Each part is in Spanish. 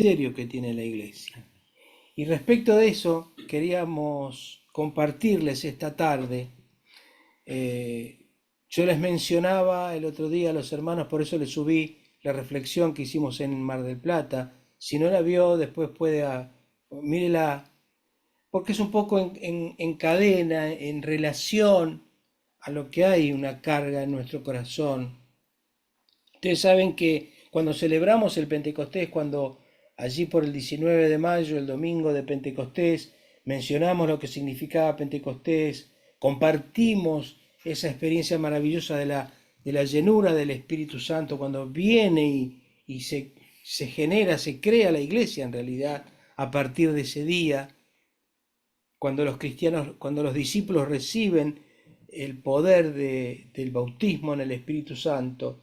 ministerio que tiene la iglesia. Y respecto de eso, queríamos compartirles esta tarde. Yo les mencionaba el otro día a los hermanos, por eso les subí la reflexión que hicimos en Mar del Plata. Si no la vio, después mírela, porque es un poco en cadena, en relación a lo que hay una carga en nuestro corazón. Ustedes saben que cuando celebramos el Pentecostés, cuando allí por el 19 de mayo, el domingo de Pentecostés, mencionamos lo que significaba Pentecostés, compartimos esa experiencia maravillosa de la llenura del Espíritu Santo cuando viene y se genera, se crea la iglesia en realidad a partir de ese día, cuando los cristianos, cuando los discípulos reciben el poder del bautismo en el Espíritu Santo.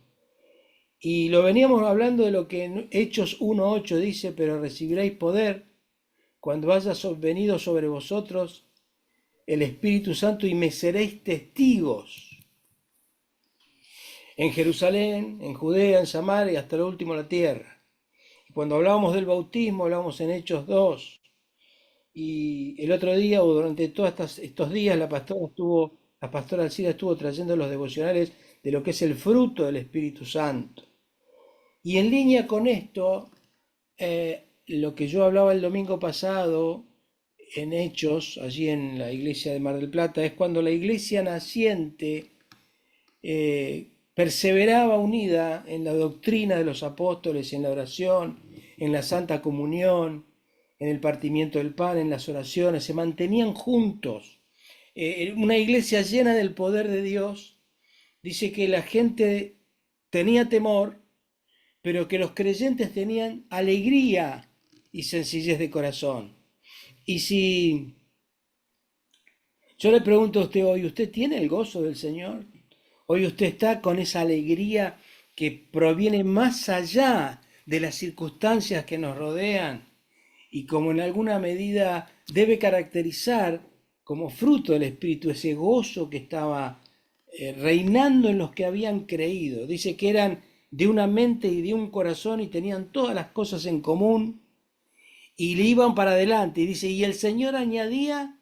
Y lo veníamos hablando de lo que en Hechos 1:8 dice, pero recibiréis poder cuando haya venido sobre vosotros el Espíritu Santo y me seréis testigos en Jerusalén, en Judea, en Samaria y hasta lo último la tierra. Y cuando hablábamos del bautismo, hablábamos en Hechos 2. Y el otro día, o durante todos estos días, la pastora Alcida estuvo trayendo los devocionales de lo que es el fruto del Espíritu Santo. Y en línea con esto, lo que yo hablaba el domingo pasado en Hechos, allí en la iglesia de Mar del Plata, es cuando la iglesia naciente perseveraba unida en la doctrina de los apóstoles, en la oración, en la santa comunión, en el partimiento del pan, en las oraciones, se mantenían juntos. Una iglesia llena del poder de Dios, dice que la gente tenía temor, pero que los creyentes tenían alegría y sencillez de corazón. Y si yo le pregunto a usted hoy, ¿usted tiene el gozo del Señor? Hoy usted está con esa alegría que proviene más allá de las circunstancias que nos rodean y como en alguna medida debe caracterizar como fruto del Espíritu ese gozo que estaba reinando en los que habían creído. Dice que eran de una mente y de un corazón y tenían todas las cosas en común y le iban para adelante. Y dice, y el Señor añadía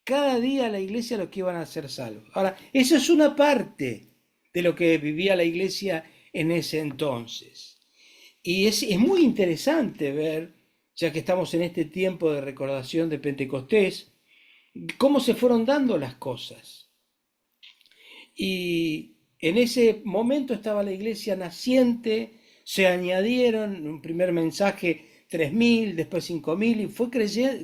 cada día a la iglesia los que iban a ser salvos. Ahora, eso es una parte de lo que vivía la iglesia en ese entonces. Y es muy interesante ver, ya que estamos en este tiempo de recordación de Pentecostés, cómo se fueron dando las cosas. Y en ese momento estaba la iglesia naciente, se añadieron en un primer mensaje 3.000, después 5.000 y fue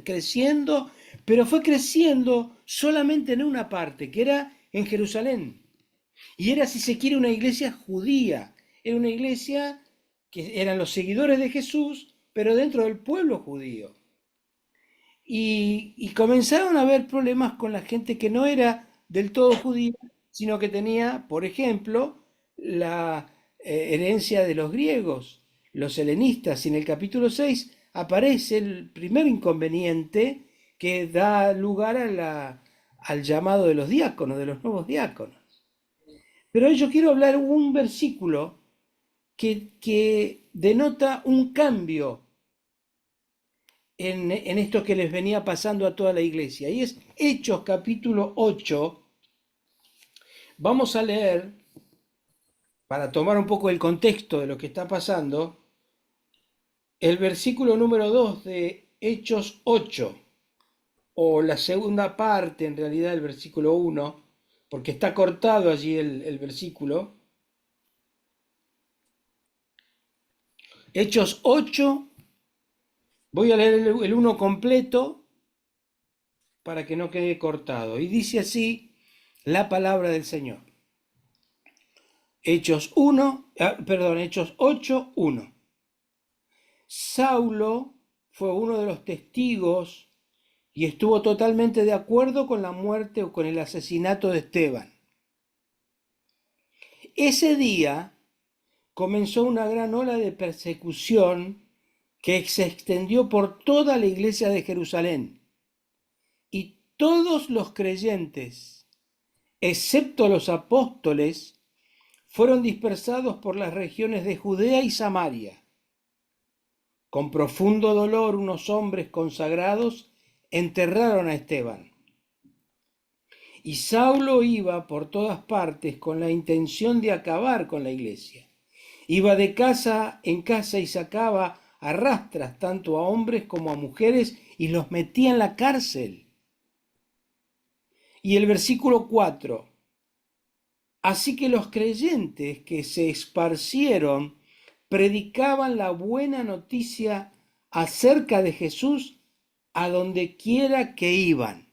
creciendo, pero fue creciendo solamente en una parte, que era en Jerusalén. Y era, si se quiere, una iglesia judía. Era una iglesia que eran los seguidores de Jesús, pero dentro del pueblo judío. Y comenzaron a haber problemas con la gente que no era del todo judía, sino que tenía, por ejemplo, la herencia de los griegos, los helenistas. Y en el capítulo 6 aparece el primer inconveniente que da lugar al llamado de los diáconos, de los nuevos diáconos. Pero yo quiero hablar un versículo que denota un cambio en esto que les venía pasando a toda la iglesia. Y es Hechos capítulo 8. Vamos a leer, para tomar un poco el contexto de lo que está pasando, el versículo número 2 de Hechos 8, o la segunda parte en realidad del versículo 1, porque está cortado allí el versículo. Hechos 8, voy a leer el 1 completo para que no quede cortado. Y dice así la palabra del Señor. Hechos 8, 1. Saulo fue uno de los testigos y estuvo totalmente de acuerdo con la muerte o con el asesinato de Esteban. Ese día comenzó una gran ola de persecución que se extendió por toda la iglesia de Jerusalén. Y todos los creyentes, excepto los apóstoles, fueron dispersados por las regiones de Judea y Samaria. Con profundo dolor, unos hombres consagrados enterraron a Esteban. Y Saulo iba por todas partes con la intención de acabar con la iglesia. Iba de casa en casa y sacaba a rastras tanto a hombres como a mujeres y los metía en la cárcel. Y el versículo 4. Así que los creyentes que se esparcieron predicaban la buena noticia acerca de Jesús a donde quiera que iban.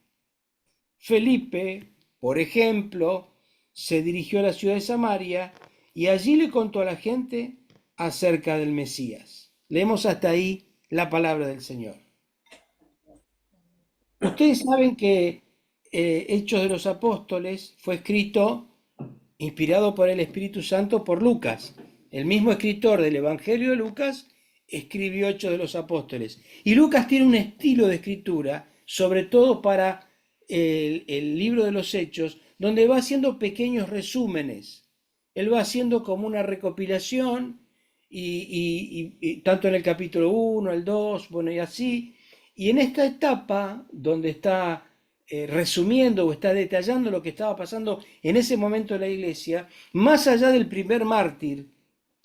Felipe, por ejemplo, se dirigió a la ciudad de Samaria y allí le contó a la gente acerca del Mesías. Leemos hasta ahí la palabra del Señor. Ustedes saben que Hechos de los Apóstoles fue escrito, inspirado por el Espíritu Santo, por Lucas. El mismo escritor del Evangelio de Lucas escribió Hechos de los Apóstoles. Y Lucas tiene un estilo de escritura, sobre todo para el libro de los Hechos, donde va haciendo pequeños resúmenes. Él va haciendo como una recopilación, y tanto en el capítulo 1, el 2, bueno, y así. Y en esta etapa, donde está resumiendo o está detallando lo que estaba pasando en ese momento de la iglesia, más allá del primer mártir,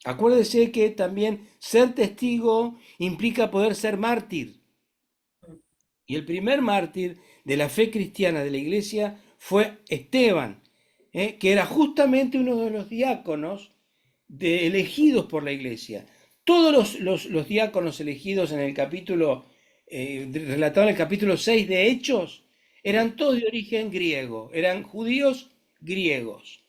acuérdese que también ser testigo implica poder ser mártir. Y el primer mártir de la fe cristiana de la iglesia fue Esteban, que era justamente uno de los diáconos elegidos por la iglesia. Todos los diáconos elegidos en el capítulo, relatado en el capítulo 6 de Hechos, eran todos de origen griego, eran judíos griegos.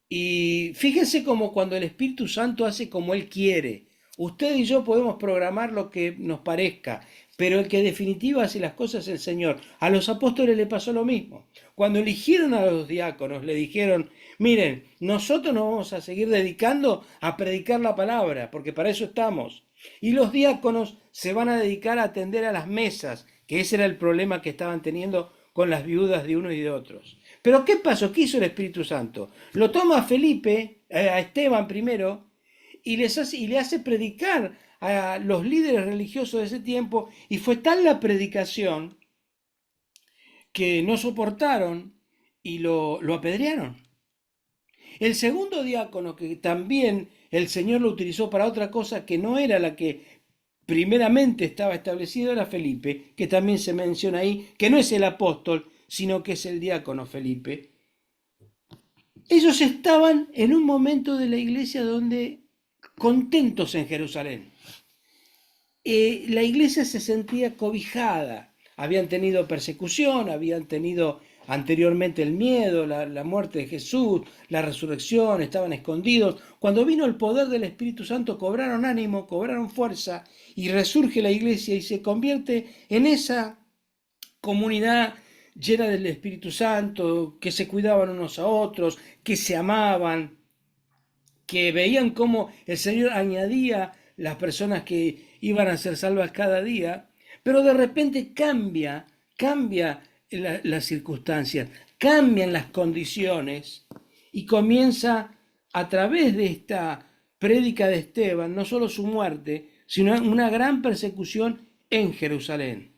Y fíjense como cuando el Espíritu Santo hace como Él quiere. Usted y yo podemos programar lo que nos parezca, pero el que en definitiva hace las cosas es el Señor. A los apóstoles le pasó lo mismo. Cuando eligieron a los diáconos, le dijeron, miren, nosotros nos vamos a seguir dedicando a predicar la palabra, porque para eso estamos. Y los diáconos se van a dedicar a atender a las mesas, que ese era el problema que estaban teniendo con las viudas de unos y de otros. Pero ¿qué pasó? ¿Qué hizo el Espíritu Santo? Lo toma a Felipe, a Esteban primero, y le hace predicar a los líderes religiosos de ese tiempo, y fue tal la predicación que no soportaron y lo apedrearon. El segundo diácono, que también el Señor lo utilizó para otra cosa que no era la que primeramente estaba establecido, era Felipe, que también se menciona ahí, que no es el apóstol, sino que es el diácono Felipe. Ellos estaban en un momento de la iglesia donde contentos en Jerusalén. La iglesia se sentía cobijada, habían tenido persecución, habían tenido anteriormente el miedo, la muerte de Jesús, la resurrección, estaban escondidos. Cuando vino el poder del Espíritu Santo, cobraron ánimo, cobraron fuerza, y resurge la iglesia y se convierte en esa comunidad llena del Espíritu Santo, que se cuidaban unos a otros, que se amaban, que veían cómo el Señor añadía las personas que iban a ser salvas cada día, pero de repente cambia las circunstancias, cambian las condiciones, y comienza a través de esta prédica de Esteban, no solo su muerte, sino una gran persecución en Jerusalén.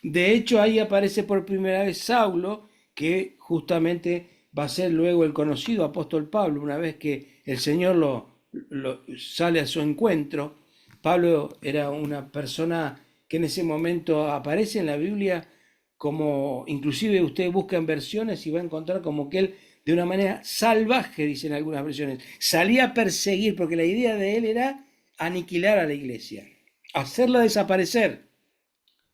De hecho, ahí aparece por primera vez Saulo, que justamente va a ser luego el conocido apóstol Pablo, una vez que el Señor lo sale a su encuentro. Pablo era una persona que en ese momento aparece en la Biblia como, inclusive usted busca en versiones y va a encontrar como que él, de una manera salvaje, dicen algunas versiones, salía a perseguir, porque la idea de él era aniquilar a la iglesia, hacerla desaparecer,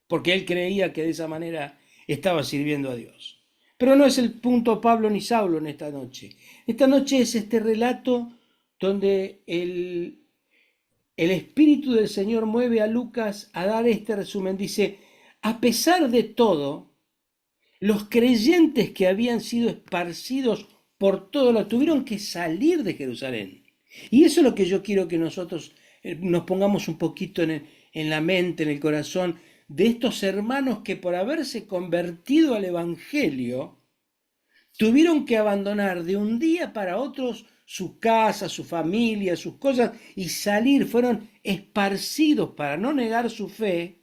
porque él creía que de esa manera estaba sirviendo a Dios. Pero no es el punto Pablo ni Saulo en esta noche. Esta noche es este relato donde el Espíritu del Señor mueve a Lucas a dar este resumen. Dice, a pesar de todo, los creyentes que habían sido esparcidos por todo lo tuvieron que salir de Jerusalén. Y eso es lo que yo quiero que nosotros nos pongamos un poquito en la mente, en el corazón, de estos hermanos que por haberse convertido al Evangelio, tuvieron que abandonar de un día para otro su casa, su familia, sus cosas, y salir, fueron esparcidos para no negar su fe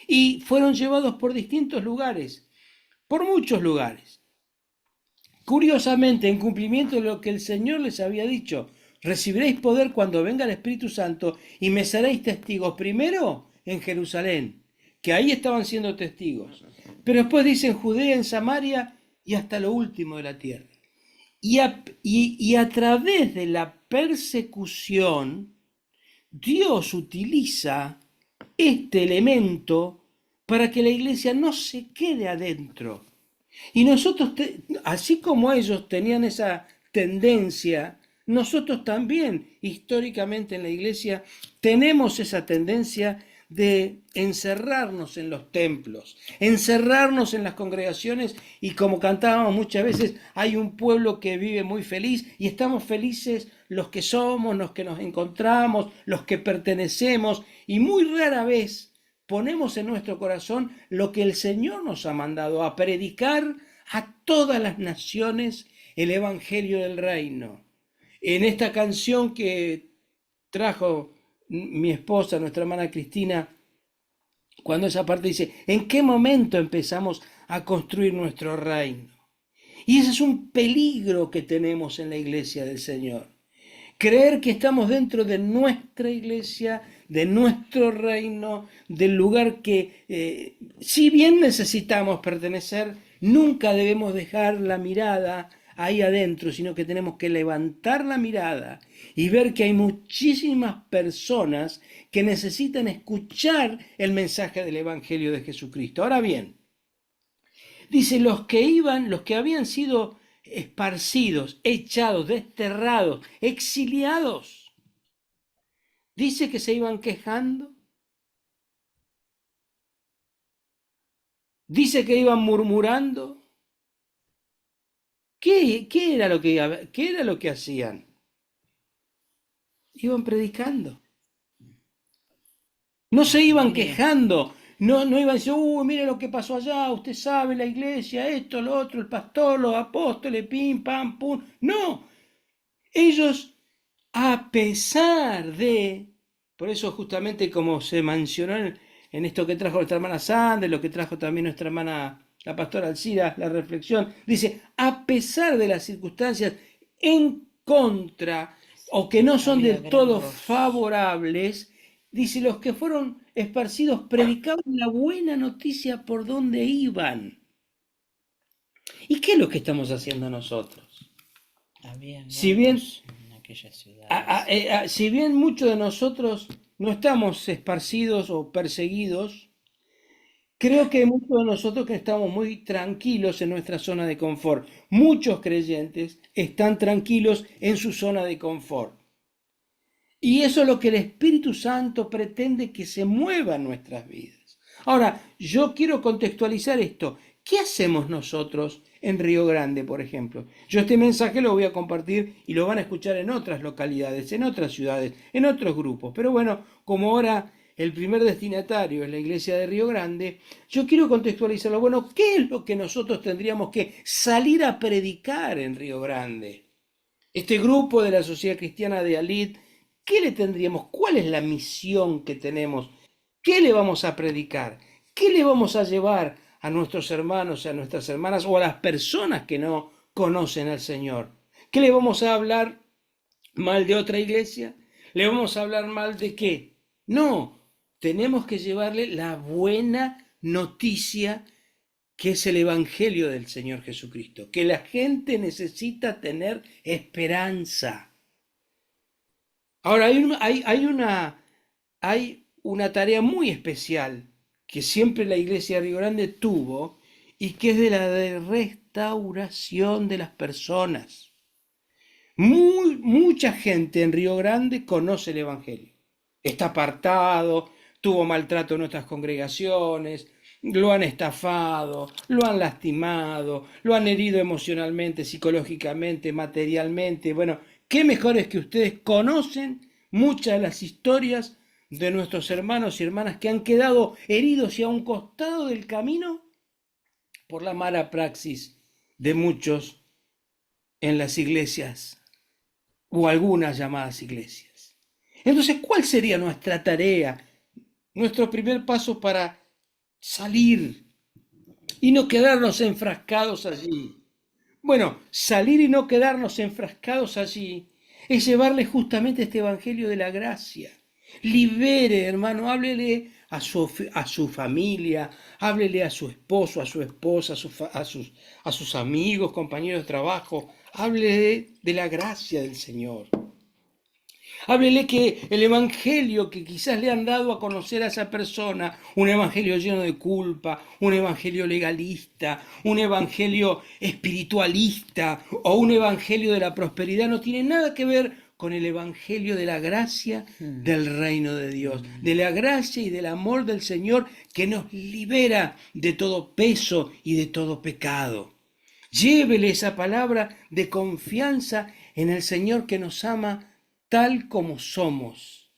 y fueron llevados por distintos lugares, por muchos lugares. Curiosamente, en cumplimiento de lo que el Señor les había dicho, recibiréis poder cuando venga el Espíritu Santo y me seréis testigos primero en Jerusalén, que ahí estaban siendo testigos, pero después dicen Judea, en Samaria y hasta lo último de la tierra. Y a través de la persecución, Dios utiliza este elemento para que la iglesia no se quede adentro. Y nosotros, así como ellos tenían esa tendencia, nosotros también históricamente en la iglesia tenemos esa tendencia de encerrarnos en los templos, encerrarnos en las congregaciones y como cantábamos muchas veces, hay un pueblo que vive muy feliz y estamos felices los que somos, los que nos encontramos, los que pertenecemos y muy rara vez ponemos en nuestro corazón lo que el Señor nos ha mandado, a predicar a todas las naciones el Evangelio del Reino. En esta canción que trajo mi esposa, nuestra hermana Cristina, cuando esa parte dice, ¿en qué momento empezamos a construir nuestro reino? Y ese es un peligro que tenemos en la iglesia del Señor. Creer que estamos dentro de nuestra iglesia, de nuestro reino, del lugar que, si bien necesitamos pertenecer, nunca debemos dejar la mirada ahí adentro, sino que tenemos que levantar la mirada y ver que hay muchísimas personas que necesitan escuchar el mensaje del Evangelio de Jesucristo. Ahora bien, dice, los que habían sido esparcidos, echados, desterrados, exiliados, dice que se iban quejando, dice que iban murmurando. ¿Qué era lo que hacían? Iban predicando. No se iban quejando, no iban diciendo, mire lo que pasó allá, usted sabe, la iglesia, esto, lo otro, el pastor, los apóstoles, pim, pam, pum. No, ellos, a pesar de, por eso justamente como se mencionó en esto que trajo nuestra hermana Sandra, lo que trajo también nuestra hermana, la pastora Alcira, la reflexión, dice, a pesar de las circunstancias en contra o que no son del todo favorables, dice, los que fueron esparcidos predicaban la buena noticia por donde iban. ¿Y qué es lo que estamos haciendo nosotros? Si bien, si bien muchos de nosotros no estamos esparcidos o perseguidos, creo que hay muchos de nosotros que estamos muy tranquilos en nuestra zona de confort. Muchos creyentes están tranquilos en su zona de confort. Y eso es lo que el Espíritu Santo pretende que se mueva en nuestras vidas. Ahora, yo quiero contextualizar esto. ¿Qué hacemos nosotros en Río Grande, por ejemplo? Yo este mensaje lo voy a compartir y lo van a escuchar en otras localidades, en otras ciudades, en otros grupos. Pero bueno, como ahora el primer destinatario es la iglesia de Río Grande, yo quiero contextualizarlo. Bueno, ¿qué es lo que nosotros tendríamos que salir a predicar en Río Grande? Este grupo de la Sociedad Cristiana de Alit, ¿qué le tendríamos? ¿Cuál es la misión que tenemos? ¿Qué le vamos a predicar? ¿Qué le vamos a llevar a nuestros hermanos, a nuestras hermanas o a las personas que no conocen al Señor? ¿Qué le vamos a hablar mal de otra iglesia? ¿Le vamos a hablar mal de qué? No, tenemos que llevarle la buena noticia que es el Evangelio del Señor Jesucristo, que la gente necesita tener esperanza. Ahora, hay una tarea muy especial que siempre la iglesia de Río Grande tuvo y que es de la de restauración de las personas. Mucha gente en Río Grande conoce el Evangelio. Está apartado, tuvo maltrato en nuestras congregaciones, lo han estafado, lo han lastimado, lo han herido emocionalmente, psicológicamente, materialmente. Bueno, qué mejor es que ustedes conocen muchas de las historias de nuestros hermanos y hermanas que han quedado heridos y a un costado del camino por la mala praxis de muchos en las iglesias o algunas llamadas iglesias. Entonces, ¿cuál sería nuestra tarea? Nuestro primer paso para salir y no quedarnos enfrascados allí. Bueno, salir y no quedarnos enfrascados allí es llevarle justamente este evangelio de la gracia. Libere, hermano, háblele a su familia, háblele a su esposo, a su esposa, a sus amigos, compañeros de trabajo, háblele de la gracia del Señor. Háblele que el evangelio que quizás le han dado a conocer a esa persona, un evangelio lleno de culpa, un evangelio legalista, un evangelio espiritualista o un evangelio de la prosperidad, no tiene nada que ver con el evangelio de la gracia del reino de Dios, de la gracia y del amor del Señor que nos libera de todo peso y de todo pecado. Llévele esa palabra de confianza en el Señor que nos ama tal como somos,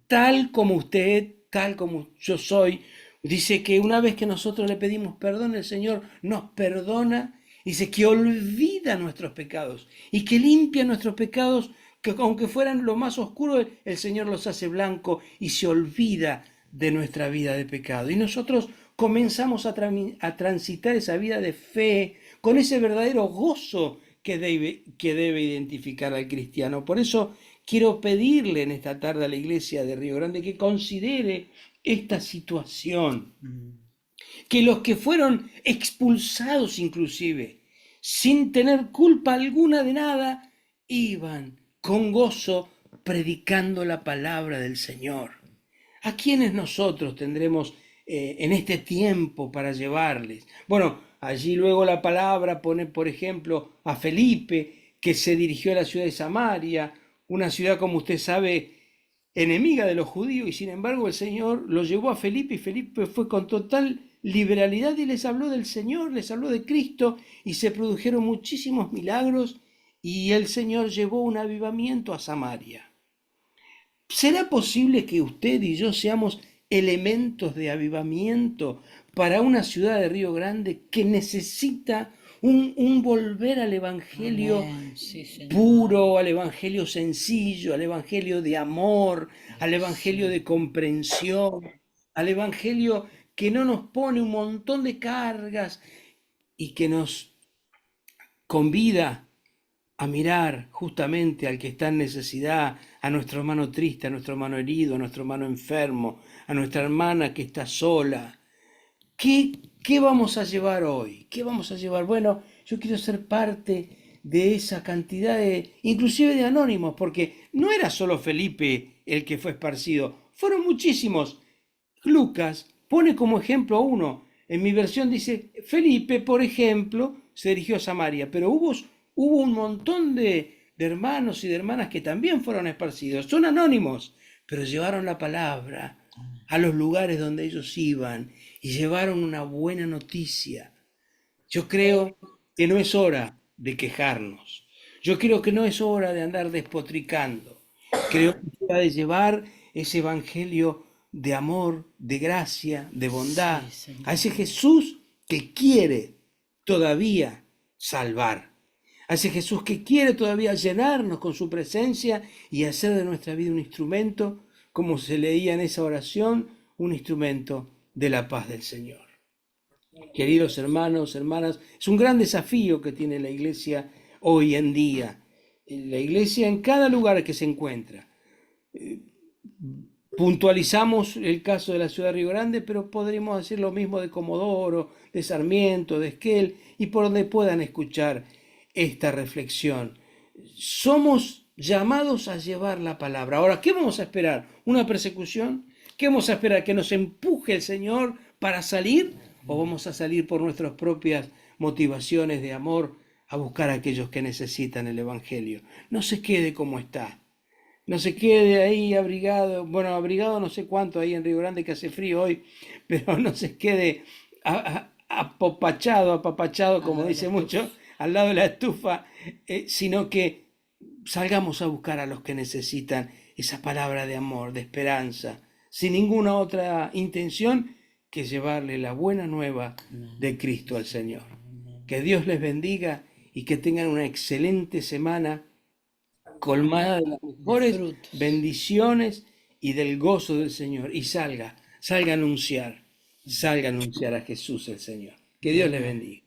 tal como usted, tal como yo soy. Dice que una vez que nosotros le pedimos perdón, el Señor nos perdona. Dice que olvida nuestros pecados y que limpia nuestros pecados, que aunque fueran lo más oscuros, el Señor los hace blanco y se olvida de nuestra vida de pecado. Y nosotros comenzamos a transitar esa vida de fe con ese verdadero gozo que debe identificar al cristiano. Por eso quiero pedirle en esta tarde a la iglesia de Río Grande que considere esta situación, que los que fueron expulsados inclusive, sin tener culpa alguna de nada, iban con gozo predicando la palabra del Señor. ¿A quiénes nosotros tendremos en este tiempo para llevarles? Bueno, allí luego la palabra pone, por ejemplo, a Felipe, que se dirigió a la ciudad de Samaria, una ciudad, como usted sabe, enemiga de los judíos, y sin embargo el Señor lo llevó a Felipe, y Felipe fue con total liberalidad y les habló del Señor, les habló de Cristo, y se produjeron muchísimos milagros, y el Señor llevó un avivamiento a Samaria. ¿Será posible que usted y yo seamos elementos de avivamiento para una ciudad de Río Grande que necesita un volver al Evangelio Amén, sí, Señor. puro, al Evangelio sencillo, al Evangelio de amor, al Evangelio de comprensión, al Evangelio que no nos pone un montón de cargas y que nos convida a mirar justamente al que está en necesidad, a nuestro hermano triste, a nuestro hermano herido, a nuestro hermano enfermo, a nuestra hermana que está sola? ¿Qué vamos a llevar hoy? ¿Qué vamos a llevar? Bueno, yo quiero ser parte de esa cantidad inclusive de anónimos, porque no era solo Felipe el que fue esparcido, fueron muchísimos. Lucas pone como ejemplo a uno. En mi versión dice, Felipe, por ejemplo, se dirigió a Samaria, pero hubo un montón de hermanos y de hermanas que también fueron esparcidos. Son anónimos, pero llevaron la palabra a los lugares donde ellos iban y llevaron una buena noticia. Yo creo que no es hora de quejarnos. Yo creo que no es hora de andar despotricando. Creo que es hora de llevar ese evangelio de amor, de gracia, de bondad, Sí, a ese Señor. Jesús que quiere todavía salvar, a ese Jesús que quiere todavía llenarnos con su presencia y hacer de nuestra vida un instrumento, como se leía en esa oración, un instrumento de la paz del Señor. Queridos hermanos, hermanas, es un gran desafío que tiene la iglesia hoy en día. La iglesia en cada lugar que se encuentra. Puntualizamos el caso de la ciudad de Río Grande, pero podríamos decir lo mismo de Comodoro, de Sarmiento, de Esquel y por donde puedan escuchar esta reflexión. Somos llamados a llevar la palabra. Ahora, ¿qué vamos a esperar? ¿Una persecución? ¿Qué vamos a esperar? ¿Que nos empuje el Señor para salir? ¿O vamos a salir por nuestras propias motivaciones de amor a buscar a aquellos que necesitan el Evangelio? No se quede como está. No se quede ahí abrigado, bueno, abrigado no sé cuánto ahí en Río Grande que hace frío hoy, pero no se quede apapachado, Al como lado de la dice estufa. mucho, al lado de la estufa, sino que salgamos a buscar a los que necesitan esa palabra de amor, de esperanza, sin ninguna otra intención que llevarle la buena nueva de Amén, sí, Cristo al Señor. Señor. Amén. Que Dios les bendiga y que tengan una excelente semana colmada de las de mejores frutos. bendiciones y del gozo del Señor. Y salga a anunciar a Jesús el Señor. Que Dios le Amén. bendiga.